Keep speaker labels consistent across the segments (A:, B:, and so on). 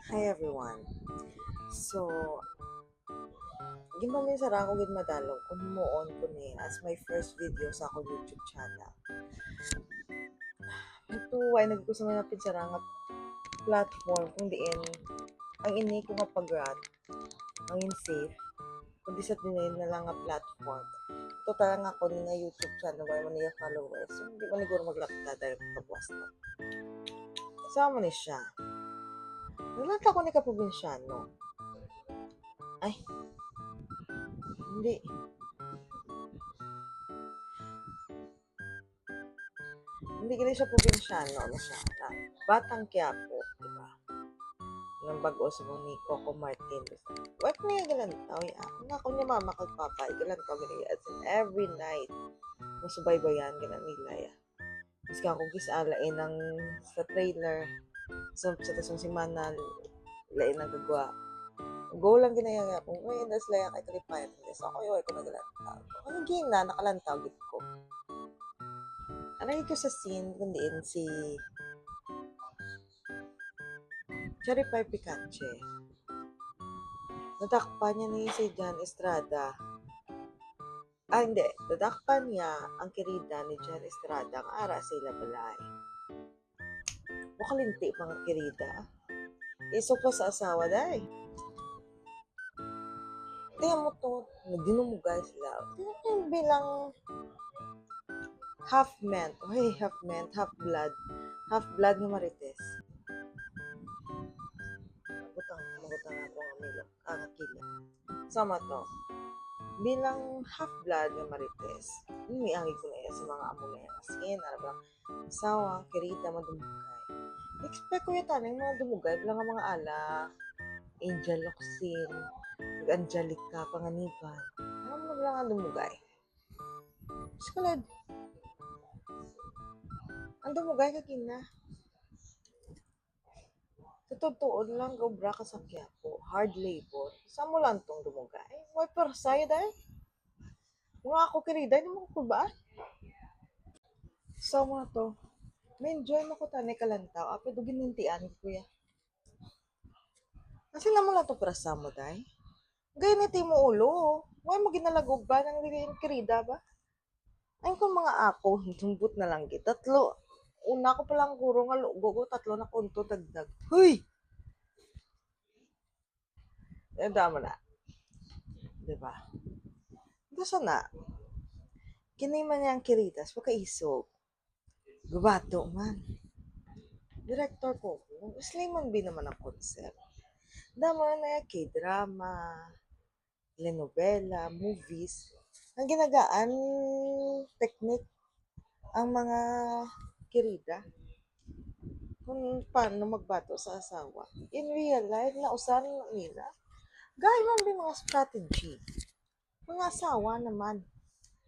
A: Hi everyone. So, gimamin sa ako gid madalog kung himuon ko ni as my first video sa ako YouTube channel. Ito ay nagkusa man napin sa nga platform kung diin ang ini ko nga pag-run, ang in safe, kundi sa dinay na lang nga platform. Ito talaga ako ni nga YouTube channel wala man niya followers. So, hindi man siguro maglakta dahil pagbuwas no. Sama ni siya. Nalata ko ni kaprobinsyano. Ay, hindi. Hindi kini siya probinsyano, ano siya, na Batang Quiapo, di ba? Yung bago sa ni Coco Martin. What niya galantaw ya? Nga ko niya mama kag papa, galantaw gani as in every night. Masubaybayan gina nila ya. Mas ka kung kisalain ng sa trailer sa tasong simana lain ang gagwa. Go lang ginaya kung ay das laya kay tripayan. So ako yoy ko nagalantaw. Ano gina nakalantaw gid ko. Anay ko sa scene kundiin si Cherry Pie Picache. Natakpan niya ni si John Estrada. Hindi. Natakpan niya ang kirida ni John Estrada ang ara sila balay. Makalinti mga kirida. Iso pa sa asawa day. Kaya mo to, nagdinumugay sila. Tingnan bilang half man. Hey, half man, half blood. Half blood ng Marites. Magutang ako ng milok. Kakakila. Sama to. Bilang half-blood ng Marites, umiangig ko na yan sa mga amo na yan. Skin, ano ba, asawa, kirita, madumugay. Expect ko yung tanong mga dumugay, bilang ang mga ala, Angel Locsin, Angelica, Panganiban. Ano mo bilang ang dumugay? Skulad, ang dumugay ka kina. Totoo lang, gobra ka sa Quiapo, hard labor. Saan mo lang tong dumugay? May persayo dahil. Mga ako kirida, hindi mo ko ba? So mo na to. May enjoy mo ko tanay kalantaw. Ape do ginintian ko kuya. Kasi na mo lang to prasa mo day. Gaya ni mo ulo. Huwag mo ginalagog ba ng liling kirida ba? Ay kung mga ako, tumbot na lang kita. Tatlo. Una ko palang kuro nga lugo tatlo na kunto dagdag. Huy! Yan dama na. Diba? Gusto na. Kinay man niyang kiritas, pagkaisog. Gubato man. Director ko, Slayman B naman ang concept. Dama na yung k-drama, telenovela, movies. Ang ginagaan technique ang mga kirida kung paano magbato sa asawa. In real life, nausan nila. Gaya man din mga strategy. Mga asawa naman.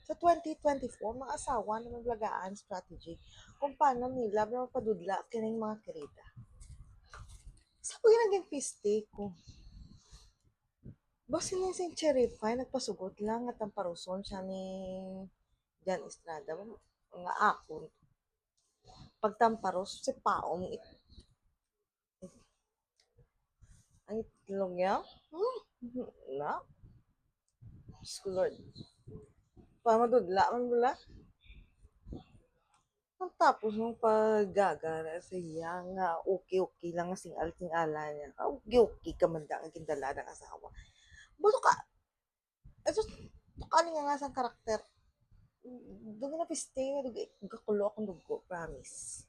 A: Sa 2024, mga asawa na maglagaan strategy kung paano nila mapadudla kining mga kirida. Sa pag naging piste ko, basta lang sing cherry pie, nagpasugot lang at ang paruson siya ni Jan Estrada. Nga ako, pagtamparos, si Paong, ang itlog niya, na, Lord, pamadudla, man bula. Ang tapos ng paggagara sa iya nga okay lang nga sing-ala niya. Okay ka man da ang gindala ng asawa. Buto ka, ito, tukali nga sa karakter. Dugo na piste, gakulo akong dugo, promise.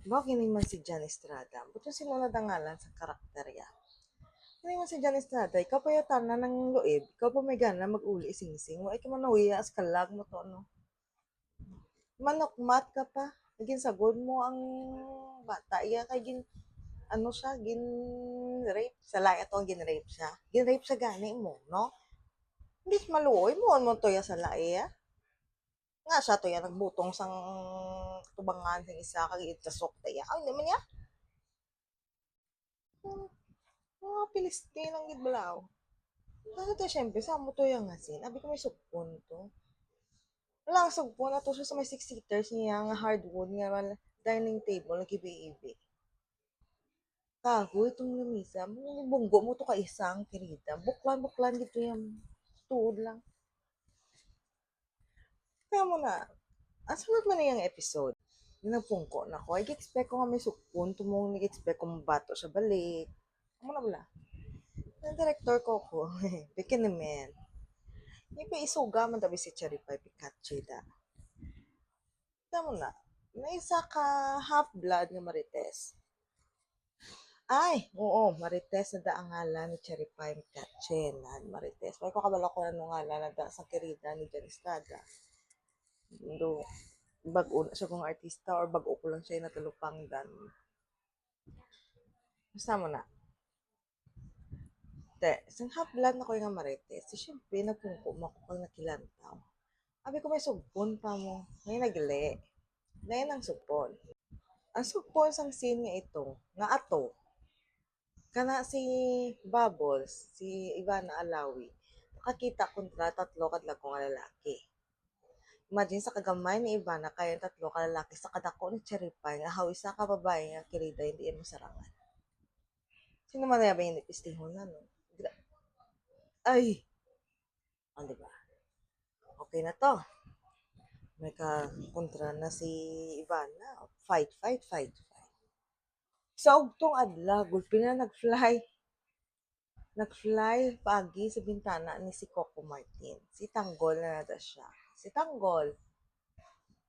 A: Bakit hindi man si Jan Estrada? Buto sinunod ang ngalan sa karakter ya. Hindi man si Jan Estrada, ikaw pa yata na ng loeb, ikaw pa may gana mag-uli sing-sing, wa ikaw man nawiya as kalag mo to, no? Manokmat ka pa, naging sagod mo ang bata, iya kay gin, ano siya, gin rape, sa laya to, gin rape siya. Gin rape siya gani mo, no? Hindi maluoy mo, mo to ya sa laya. Nga siya to ya, nagbutong sang tubangan sa isa, kag itasok tayo. Ay, naman ya. Mga Pilistine ang gidbalaw. Kasi to, syempre, sa mo to yung asin. Abi ko may sugpon to. Wala ang sugpon na to siya sa may six-seaters niya, nga hardwood, nga dining table, nag-ibi-ibi. Kahoy itong lamisa. Bunggo mo to ka isang kirita. Buklan dito yung tuod lang. Kaya mo na, asunod man na yung episode. Ginapungko na ko. I expect ko nga may sukpon. Tumong nag-expect ko mabato sa balik. Amo na bala. Ang director ko. Bikin naman. May pa isuga man tabi si Cherry Pie Pikachu da. Tama na. May isa ka half-blood nga Marites. Ay, oo, Marites na da ang ngalan ni Cherry Pie Pikachu na Marites. May ko kabalo ko na nung ngalan na da sa kirida ni Jan Estrada. Do, bago na siya kong artista or bago ko lang siya natulupang dan. Basta mo na. Te, isang half-blood na ko yung Marites. So, syempre, nagpungko mo ako kang nakilantaw. Abi ko may sugbon pa mo. Ngayon nagle. Ngayon ang supon. Ang supon sang scene nga ito, nga ato, kana si Bubbles, si Ivana Alawi, nakakita kontra tatlo kadlako nga lalaki. Imagine sa kagamay ni Ivana kaya tatlo ka lalaki sa kadako ni Cherry Pie nga hawi sa ka babae nga kirida hindi mo sarangan. Sino man na yung nipistihon na no? Ay! Oh, di ba? Okay na to. May ka kontra na si Ivana. Fight, fight, fight, fight. Sa ugtong adlaw, gulpin na nag-fly. Nag-fly pagi sa bintana ni si Coco Martin. Si Tanggol na nada siya. Si Tanggol,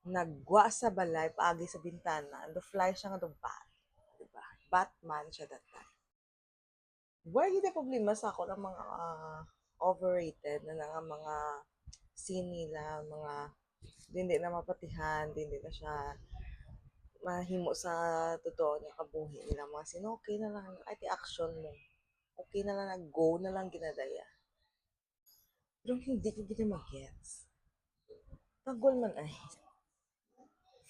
A: nagwa sa balay pagi sa bintana. Do fly siya nga do bat. Diba? Batman siya that time. Why hindi problema sa ako ng mga overrated na nga mga scene nila, mga hindi na mapatihan, hindi na siya mahimo sa totoo niya kabuhi nila mga sino okay na lang ay ti action mo okay na lang nag-go na lang ginadaya pero hindi ko gina mag-gets tagol man ay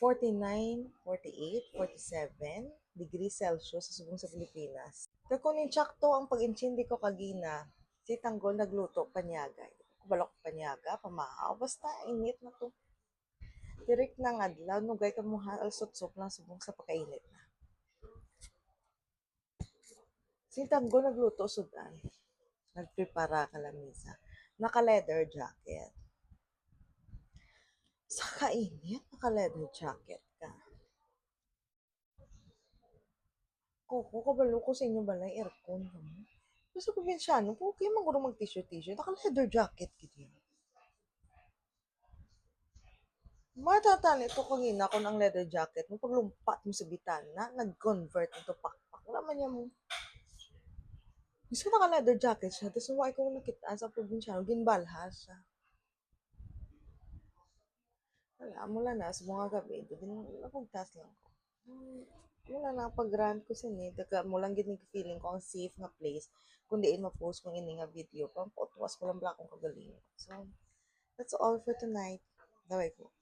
A: 49, 48, 47 degrees Celsius sa subong sa Pilipinas kaya kung ninchakto ang pag-intindi ko kagina si Tanggol nagluto panyaga balok panyaga pamahaw basta init na to direct na nga adlaw nugay ka mo halsot-sop lang subong sa pagkainit na si Tanggol nagluto sudan nagprepara ka lamisa. Naka-leather jacket. Sa kainit, naka-leather jacket ka. Kuko, kabalo ko sa inyo balay, aircon ka mo. Gusto ko binsyano, po kayo maguro mag-t-shirt. Naka-leather jacket kita. Matatali ito kangina kung ang leather jacket mo, paglumpat mo sa bitana, nag-convert ito pakpak. Wala man niya mo. Gusto naka-leather jacket siya, tapos wala ko nakitaan sa probinsyano, ginbalhas siya. Wala, mula na sa mga gabi, napagtas lang ko. Wala na pag-rant ko sa ni, daga mo lang gid feeling ko ang safe nga place kung diin ma-post kong ini nga video, pang photos ko lang bla akong kagaling. So, that's all for tonight. Bye ko.